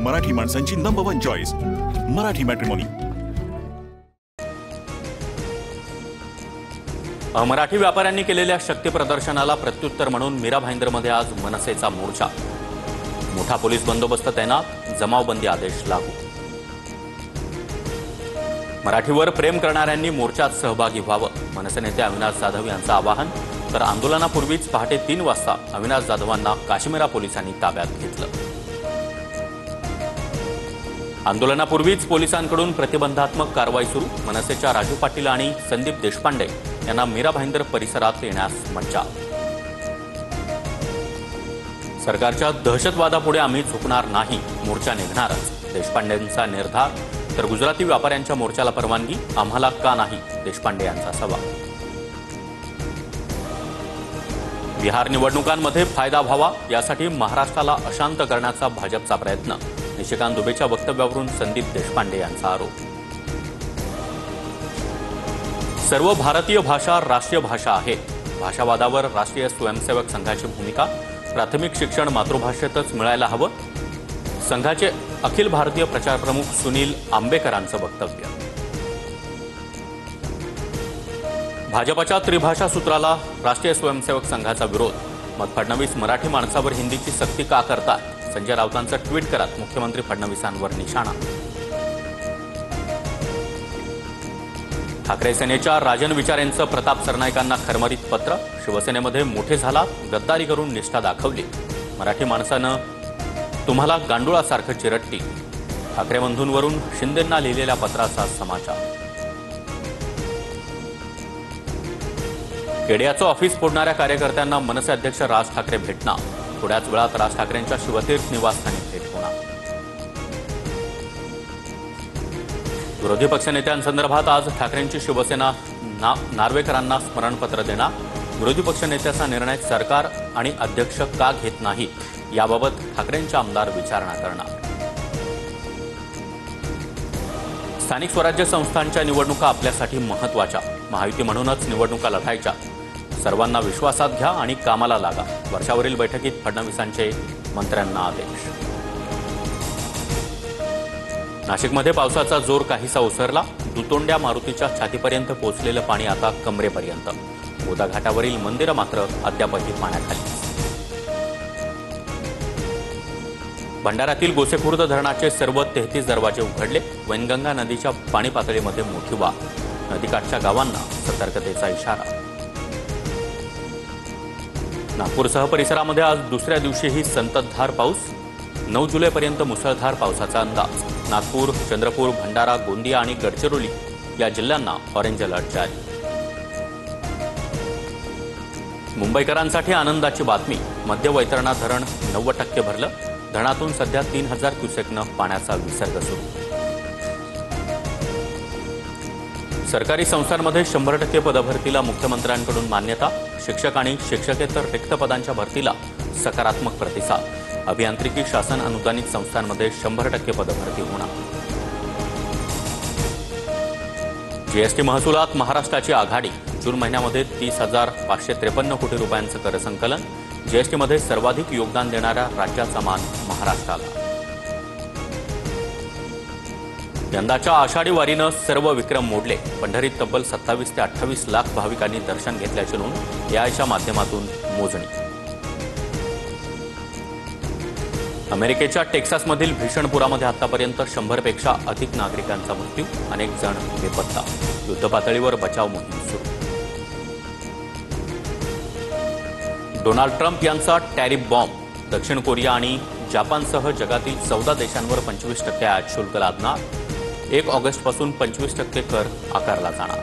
मराठी माणसांची number 1 choice Marathi matrimony. Marathi व्यापाऱ्यांनी केलेल्या शक्ती प्रदर्शनाला प्रत्युत्तर म्हणून मीरा भाईंदरमध्ये आज मनसेचा मोर्चा। मोठा पोलीस बंदोबस्त तैनात, जमावबंदी आदेश लागू। मराठीवर प्रेम करणाऱ्यांनी मोर्चात सहभागी व्हावं, मनसे नेते अविनाश जाधव यांचं आवाहन। तर आंदोलनापूर्वीच पहाटे 3 वाजता अविनाश जाधवांना काश्मीरा पोलिसांनी ताब्यात घेतलं। आंदोलनापूर्वीच पोलिसांकडून प्रतिबंधात्मक कारवाई सुरू। मनसेच्या राजू पाटील आणि संदीप देशपांडे यांना मीरा भाईंदर परिसरात येण्यास मज्जाव। सरकारच्या दहशतवादापुढे आम्ही झुकणार नाही, मोर्चा निघणारच, देशपांडेंचा निर्धार। तर गुजराती व्यापाऱ्यांच्या मोर्चाला परवानगी, आम्हाला का नाही, देशपांडे यांचा सवाल। बिहार निवडणुकांमध्ये फायदा व्हावा यासाठी महाराष्ट्राला अशांत करण्याचा भाजपचा प्रयत्न, निशिकांत दुबेच्या वक्तव्यावरून संदीप देशपांडे यांचा आरोप। सर्व भारतीय भाषा राष्ट्रीय भाषा आहे, भाषावादावर राष्ट्रीय स्वयंसेवक संघाची भूमिका। प्राथमिक शिक्षण मातृभाषेतच मिळायला हवं, संघाचे अखिल भारतीय प्रचार प्रमुख सुनील आंबेकरांचं वक्तव्य। भाजपच्या त्रिभाषा सूत्राला राष्ट्रीय स्वयंसेवक संघाचा विरोध, मग फडणवीस मराठी माणसावर हिंदीची सक्ती का करतात, संजय राऊतांचं ट्विट करत मुख्यमंत्री फडणवीसांवर निशाणा। ठाकरे सेनेच्या राजन विचारेंचं प्रताप सरनाईकांना खरमरीत पत्र, शिवसेनेमध्ये मोठे झाला, गद्दारी करून निष्ठा दाखवली, मराठी माणसानं तुम्हाला गांडुळासारखं चिरटली, ठाकरे बंधूंवरून शिंदेंना लिहिलेल्या पत्राचा समाचार। केडियाचं ऑफिस फोडणाऱ्या कार्यकर्त्यांना मनसे अध्यक्ष राज ठाकरे भेटणार, थोड्याच वेळात राज ठाकरेंच्या शिवतीर्थ निवासस्थानी भेट होणार। विरोधी पक्षनेत्यांसंदर्भात आज ठाकरेंची शिवसेना नार्वेकरांना स्मरणपत्र देणार। विरोधी पक्षनेत्याचा निर्णय सरकार आणि अध्यक्ष का घेत नाही याबाबत ठाकरेंचे आमदार विचारणा करणार। स्थानिक स्वराज्य संस्थांच्या निवडणुका आपल्यासाठी महत्त्वाच्या, महायुती म्हणूनच निवडणुका लढायच्या, सर्वांना विश्वासात घ्या आणि कामाला लागा, वर्षावरील बैठकीत फडणवीसांचे मंत्र्यांना आदेश। नाशिकमध्ये पावसाचा जोर काहीसा ओसरला, दुतोंड्या मारुतीच्या छातीपर्यंत पोहोचलेलं पाणी आता कमरेपर्यंत, गोदा घाटावरील मंदिरं मात्र अद्यापही पाण्याखाली। भंडाऱ्यातील गोसेखुर्द धरणाचे सर्व 33 दरवाजे उघडले, वैनगंगा नदीच्या पाणी पातळीमध्ये मोठी वाढ, नदीकाठच्या गावांना सतर्कतेचा इशारा। नागपूरसह परिसरामध्ये आज दुसऱ्या दिवशीही संततधार पाऊस, 9 जुलैपर्यंत मुसळधार पावसाचा अंदाज। नागपूर, चंद्रपूर, भंडारा, गोंदिया आणि गडचिरोली या जिल्ह्यांना ऑरेंज अलर्ट जारी। मुंबईकरांसाठी आनंदाची बातमी, मध्य वैतरणा धरण 90% भरलं, धरणातून सध्या 3000 क्युसेकनं पाण्याचा विसर्ग सुरू। सरकारी संस्थांमध्ये 100% पदभरतीला मुख्यमंत्र्यांकडून मान्यता, शिक्षक आणि शिक्षकेतर रिक्त पदांच्या भरतीला सकारात्मक प्रतिसाद, अभियांत्रिकी शासन अनुदानित संस्थांमध्ये 100% पदभरती होणार। जीएसटी महसुलात महाराष्ट्राची आघाडी, जून महिन्यामध्ये 30,553 कोटी रुपयांचं कर संकलन, जीएसटीमध्ये सर्वाधिक योगदान देणाऱ्या राज्याचा मान महाराष्ट्राला। यंदाच्या आषाढी वारीनं सर्व विक्रम मोडले, पंढरीत तब्बल 27 ते 28 लाख भाविकांनी दर्शन घेतल्याची नोंद, याच्या माध्यमातून मोजणी। अमेरिकेच्या टेक्सासमधील भीषण पुरामध्ये आतापर्यंत 100 पेक्षा अधिक नागरिकांचा मृत्यू, अनेक जण बेपत्ता, युद्धपातळीवर बचाव मोहीम सुरू। डोनाल्ड ट्रम्प यांचा टॅरिफ बॉम्ब, दक्षिण कोरिया आणि जपानसह जगातील 14 देशांवर 25% आयात शुल्क लादणार, 1 ऑगस्टपासून 25% कर आकारला जाणार।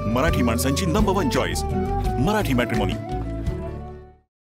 मराठी माणसांची नंबर 1 चॉईस मराठी मॅट्रिमोनी।